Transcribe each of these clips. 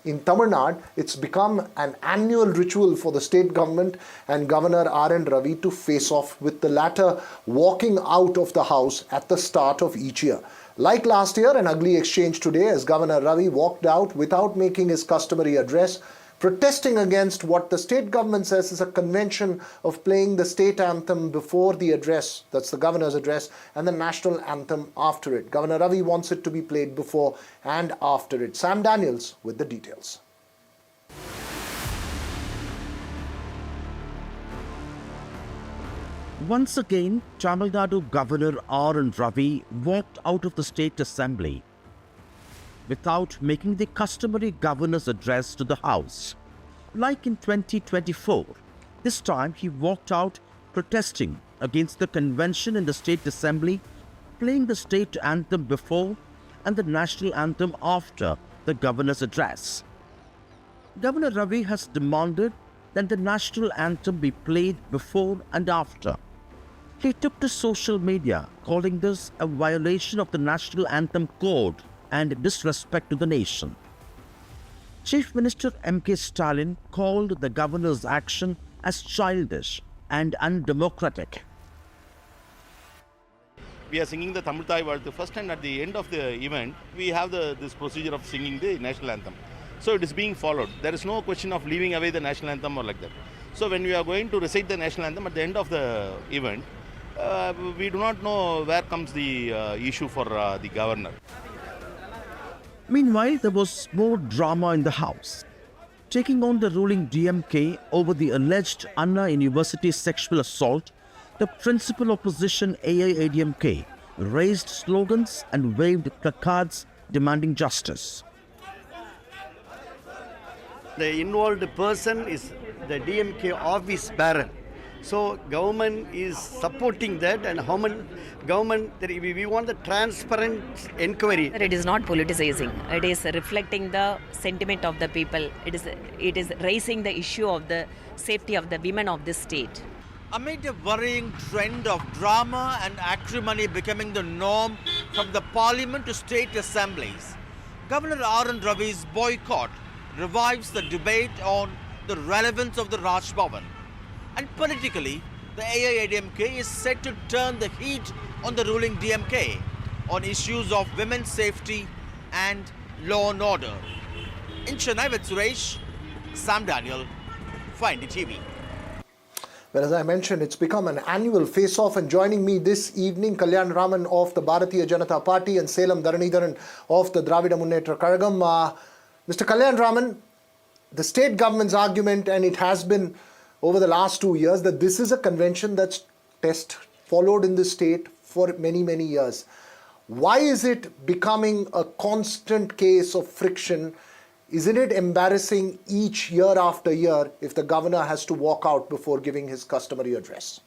In Tamil Nadu, it's become an annual ritual for the state government and Governor R N Ravi to face off, with the latter walking out of the house at the start of each year. Like last year, an ugly exchange today as Governor Ravi walked out without making his customary address, protesting against what the state government says is a convention of playing the state anthem before the address, that's the governor's address, and the national anthem after it. Governor Ravi wants it to be played before and after it. Sam Daniels with the details. Once again, Tamil Nadu Governor R N Ravi walked out of the State Assembly without making the customary governor's address to the House. Like in 2024, this time he walked out protesting against the convention in the State Assembly, playing the state anthem before and the national anthem after the governor's address. Governor Ravi has demanded that the national anthem be played before and after. He took to social media, calling this a violation of the national anthem code and disrespect to the nation. Chief Minister M.K. Stalin called the governor's action as childish and undemocratic. We are singing the Tamil Thai Vazhuthu first, and at the end of the event, we have this procedure of singing the national anthem. So it is being followed. There is no question of leaving away the national anthem or like that. So when we are going to recite the national anthem at the end of the event, we do not know where comes the issue for the governor. Meanwhile, there was more drama in the House. Taking on the ruling DMK over the alleged Anna University sexual assault, the principal opposition AIADMK raised slogans and waved placards demanding justice. The involved person is the DMK office bearer. So government is supporting that, and we want the transparent inquiry. It is not politicizing. It is reflecting the sentiment of the people. It is raising the issue of the safety of the women of this state. Amid a worrying trend of drama and acrimony becoming the norm from the parliament to state assemblies, Governor R N Ravi's boycott revives the debate on the relevance of the Raj Bhavan. And politically, the AIADMK is set to turn the heat on the ruling DMK on issues of women's safety and law and order. In Chennai with Suresh, Sam Daniel, for NDTV. Well, as I mentioned, it's become an annual face-off, and joining me this evening, Kalyan Raman of the Bharatiya Janata Party and Salem Dharanidharan of the Dravida Munnetra Kazhagam. Mr. Kalyan Raman, the state government's argument, and it has been over the last 2 years, that this is a convention that's followed in the state for many, many years. Why is it becoming a constant case of friction? Isn't it embarrassing each year after year if the governor has to walk out before giving his customary address?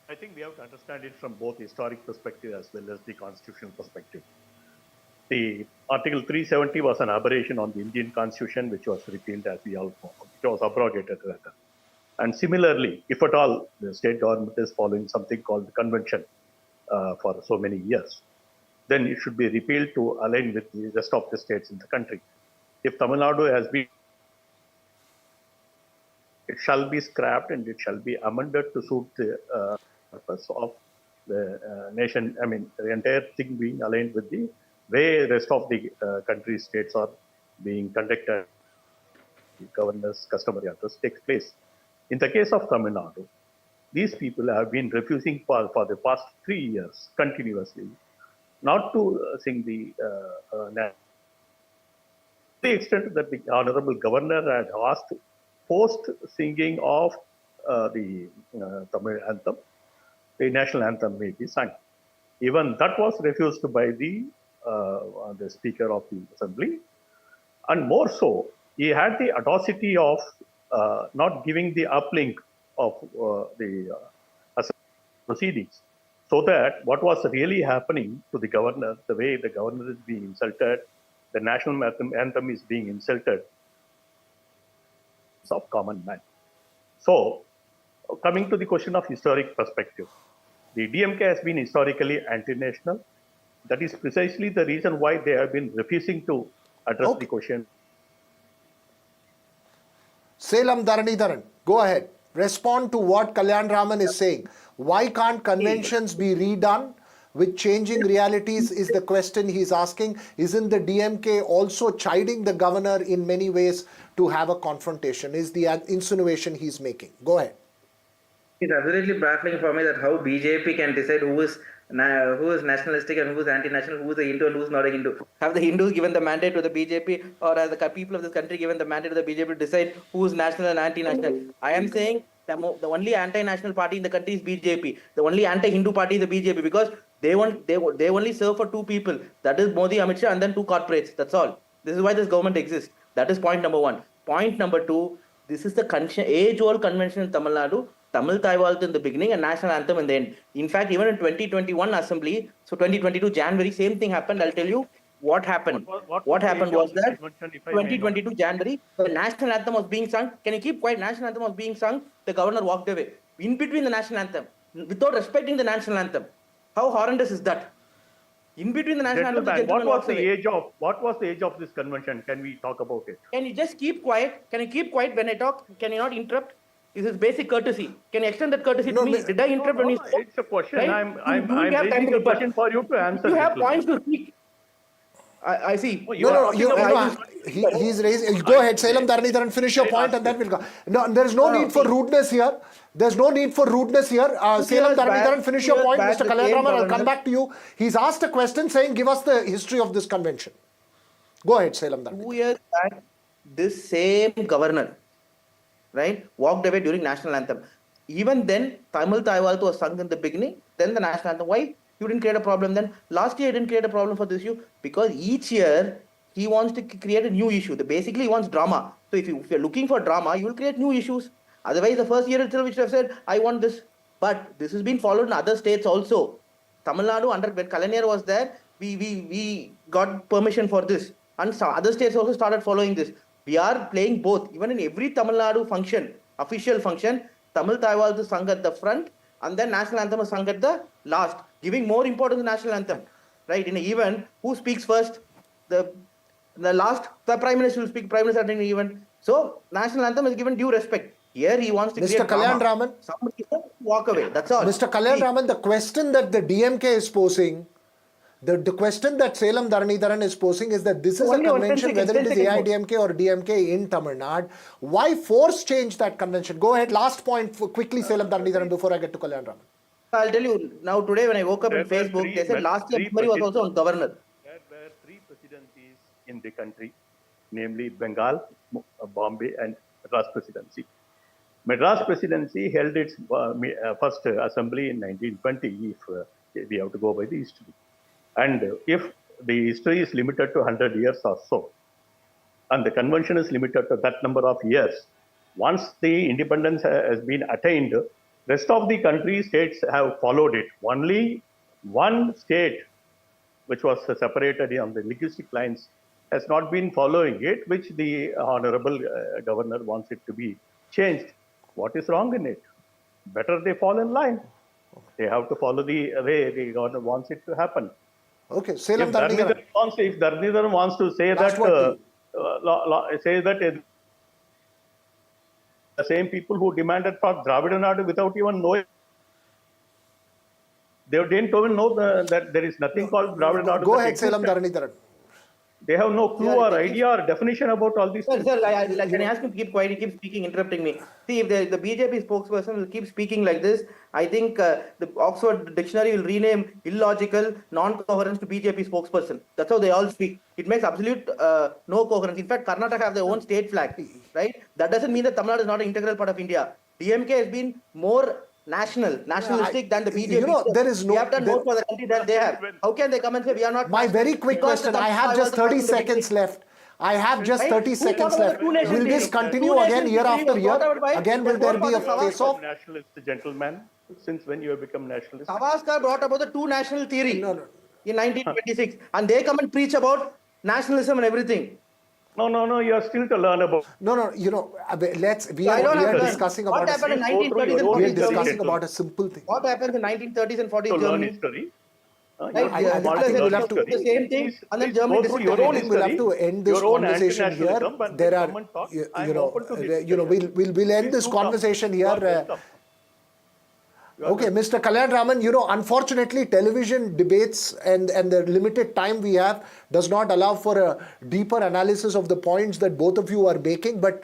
I think we have to understand it from both historic perspective as well as the constitutional perspective. The Article 370 was an aberration on the Indian Constitution, which was repealed, as we all know. It was abrogated rather. And similarly, if at all the state government is following something called the convention for so many years, then it should be repealed to align with the rest of the states in the country. If Tamil Nadu has been, it shall be scrapped and it shall be amended to suit the purpose of the nation. I mean, the entire thing being aligned with the way the rest of the country states are being conducted. The governor's customary address takes place. In the case of Tamil Nadu, these people have been refusing for the past 3 years continuously not to sing the to the extent that the Honorable Governor had asked post singing of the Tamil anthem, the national anthem may be sung. Even that was refused by the Speaker of the Assembly. And more so, he had the audacity of not giving the uplink of the proceedings. So that what was really happening to the governor, the way the governor is being insulted, the national anthem is being insulted, of common man. So, coming to the question of historic perspective, the DMK has been historically anti-national. That is precisely the reason why they have been refusing to address Okay. the question. Salem Dharanidharan, go ahead. Respond to what Kalyan Raman is saying. Why can't conventions be redone with changing realities is the question he's asking. Isn't the DMK also chiding the governor in many ways to have a confrontation? Is the insinuation he's making. Go ahead. It's absolutely baffling for me that how BJP can decide who is nationalistic and who is anti-national, who is a Hindu and who is not a Hindu. Have the Hindus given the mandate to the BJP, or has the people of this country given the mandate to the BJP to decide who is national and anti-national? I am saying the only anti-national party in the country is BJP. The only anti-Hindu party is the BJP, because they only serve for two people. That is Modi, Amit Shah, and then two corporates. That's all. This is why this government exists. That is point number one. Point number two, this is the age-old convention in Tamil Nadu. Tamil Taiwaltu in the beginning and national anthem in the end. In fact, even in 2021 assembly, so 2022 January, same thing happened. I'll tell you what happened. What happened was that 2022 January, the national anthem was being sung. Can you keep quiet? National anthem was being sung. The governor walked away in between the national anthem without respecting the national anthem. How horrendous is that? In between the national anthem, the What gentleman was walks the away. age of this convention? Can we talk about it? Can you just keep quiet? Can you keep quiet when I talk? Can you not interrupt? This is basic courtesy. Can you extend that courtesy to me? Did I interrupt when you spoke? It's a question. Right? I'm You have time raising to a question for you to answer. You have gentlemen. points to speak. I see. He's raising. Go ahead, Salem Dharanidharan, finish your point and then we'll go. No, there's no need for rudeness here. There's no need for rudeness here. Salem Dharanidharan, finish your point. Mr. Kalyan Raman, I'll come back to you. He's asked a question saying, give us the history of this convention. Go ahead, Salem Dharanidharan. 2 years back, this same governor, right, walked away during national anthem. Even then, Tamil Taiwaltu was sung in the beginning, then the national anthem. Why? You didn't create a problem then. Last year, you didn't create a problem for this issue because each year he wants to create a new issue. Basically, he wants drama. So if you're looking for drama, you will create new issues. Otherwise, the first year itself, which have said, I want this. But this has been followed in other states also. Tamil Nadu, when Kalanyar was there, we got permission for this. And some other states also started following this. We are playing both. Even in every Tamil Nadu function, official function, Tamil Taiwal is sung at the front and then national anthem is sung at the last, giving more importance to national anthem. Right? In an event, who speaks first? The Prime Minister will speak, Prime Minister at an event. So, national anthem is given due respect. Here he wants to create Mr. Kalyan drama. Raman. Somebody walk away. That's all. Mr. Kalyan Raman, the question that the DMK is posing, the question that Salem Dharanidharan is posing is that this is a convention, whether it is AIDMK or DMK in Tamil Nadu. Why force change that convention? Go ahead, last point quickly, Salem Dharanidharan, before I get to Kalyan Raman. I'll tell you, now today when I woke up on Facebook, they said last year memory was also on governor. There were three presidencies in the country, namely Bengal, Bombay and Madras Presidency. Madras Presidency held its first assembly in 1920, if we have to go by the history. And if the history is limited to 100 years or so, and the convention is limited to that number of years, once the independence has been attained, rest of the country states have followed it. Only one state, which was separated on the linguistic lines, has not been following it, which the Honorable Governor wants it to be changed. What is wrong in it? Better they fall in line. They have to follow the way the Governor wants it to happen. Okay, Salem If Dharanidharan. Dharanidharan wants to say that, the same people who demanded for Dravida Nadu without even knowing, they didn't even know that there is nothing called Dravida Nadu. Go ahead, Salem Dharanidharan. They have no clue or idea or definition about all these things. Sir, can I ask him to keep quiet? He keeps speaking, interrupting me. See, if the BJP spokesperson will keep speaking like this, I think the Oxford Dictionary will rename illogical, non-coherence to BJP spokesperson. That's how they all speak. It makes absolute no coherence. In fact, Karnataka have their own state flag, right? That doesn't mean that Tamil Nadu is not an integral part of India. DMK has been more nationalistic than the BJP. You know, there is no... We have done more for the country than they have. How can they come and say we are not... My very quick question, I have just 30 seconds left. I have just 30 seconds left. Will this continue again year after year? Again, will there be a face-off? Nationalist gentleman, since when you have become nationalist? Savarkar brought about the two national theory in 1926, and they come and preach about nationalism and everything. No, you are still to learn about. No, you know, we are discussing about... What happened in 1930s and We are 40s discussing Germany? about a simple thing. What happens in 1930s and 40s To learn Germany? history. I think we'll have to the same thing, and then Germany go through your I own think we'll have to history, end this your own conversation here. anti-nationalism, and There when are, someone talks, you I'm know, open to this. we'll end Please this do come. conversation You are here. welcome. You are Okay, Mr. Kalyan Raman, unfortunately, television debates and the limited time we have does not allow for a deeper analysis of the points that both of you are making. But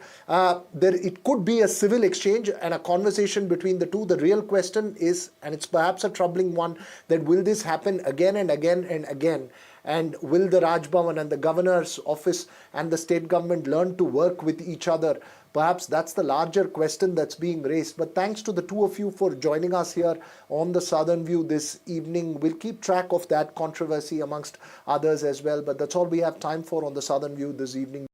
it could be a civil exchange and a conversation between the two. The real question is, and it's perhaps a troubling one, that will this happen again and again and again? And will the Raj Bhavan and the governor's office and the state government learn to work with each other? Perhaps that's the larger question that's being raised. But thanks to the two of you for joining us here on the Southern View this evening. We'll keep track of that controversy amongst others as well. But that's all we have time for on the Southern View this evening.